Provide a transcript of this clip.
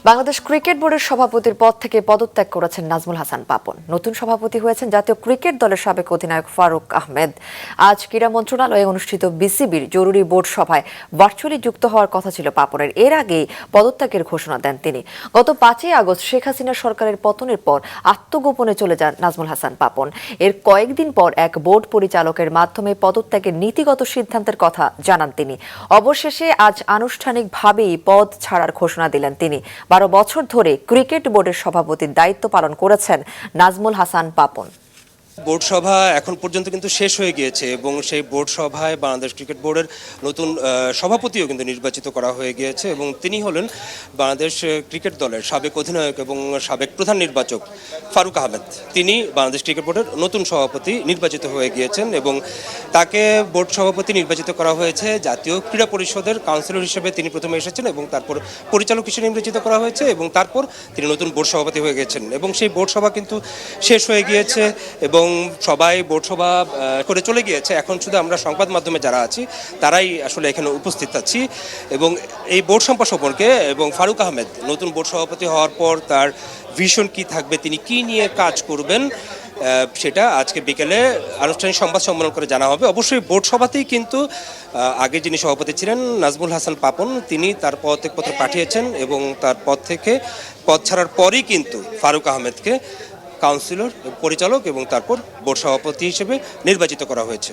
Bangladesh cricket বোর্ডের সভাপতির পদ থেকে পদত্যাগ করেছেন নাজমুল হাসান পাপন। নতুন সভাপতি হয়েছেন জাতীয় ক্রিকেট দলের সাবেক অধিনায়ক ফারুক আহমেদ। আজ ক্রীড়া মন্ত্রণালয়ে অনুষ্ঠিত বিসিবির জরুরি বোর্ড সভায় ভার্চুয়ালি যুক্ত হওয়ার কথা ছিল পাপনের। এর আগেই পদত্যাগের ঘোষণা দেন তিনি। গত 5 আগস্ট শেখ হাসিনা সরকারের পতনের পর আত্মগোপনে চলে যান নাজমুল হাসান পাপন। এর কয়েকদিন পর এক বোর্ড পরিচালকের মাধ্যমে পদত্যাগের নীতিগত সিদ্ধান্তের কথা জানান তিনি। অবশেষে আজ আনুষ্ঠানিকভাবেই পদ ছাড়ার ঘোষণা দিলেন তিনি। 12 বছর ধরে ক্রিকেট বোর্ডের সভাপতির দায়িত্ব পালন করেছেন নাজমুল হাসান পাপন। বোর্ড সভা এখন পর্যন্ত কিন্তু শেষ হয়ে গিয়েছে এবং সেই বোর্ড সভায় বাংলাদেশ ক্রিকেট বোর্ডের নতুন সভাপতিও কিন্তু নির্বাচিত করা হয়ে গিয়েছে এবং তিনি হলেন বাংলাদেশ ক্রিকেট দলের সাবেক অধিনায়ক এবং সাবেক প্রধান নির্বাচক ফারুক আহমেদ। তিনি বাংলাদেশ ক্রিকেট বোর্ডের নতুন সভাপতি নির্বাচিত হয়ে গিয়েছেন এবং তাকে বোর্ড সভাপতি নির্বাচিত করা হয়েছে জাতীয় ক্রীড়া পরিষদের কাউন্সিলর হিসেবে তিনি প্রথমে এসেছেন এবং তারপর পরিচালক হিসেবে নির্বাচিত করা হয়েছে এবং তারপর তিনি নতুন বোর্ড সভাপতি হয়ে গেছেন এবং সেই বোর্ড সভা কিন্তু শেষ হয়ে গিয়েছে এবং সবাই বোর্ড সভা করে চলে গিয়েছে। এখন শুধু আমরা সংবাদ মাধ্যমে যারা আছি তারাই আসলে এখানে উপস্থিত আছি এবং এই বোর্ড সম্প্রসারণকে এবং ফারুক আহমেদ নতুন বোর্ড সভাপতি হওয়ার পর তার ভিশন কি থাকবে, তিনি কি নিয়ে কাজ করবেন, সেটা আজকে বিকেলে আনুষ্ঠানিক সংবাদ সম্মেলন করে জানা হবে। অবশ্যই বোর্ড সভাতেই কিন্তু আগে যিনি সভাপতি ছিলেন নাজমুল হাসান পাপন, তিনি তার পদত্যাগপত্র পাঠিয়েছেন এবং তার পদ থেকে পদ ছাড়ার পরই কিন্তু ফারুক আহমেদকে কাউন্সিলর, পরিচালক এবং তারপর বোর্ড সভাপতি হিসেবে নির্বাচিত করা হয়েছে।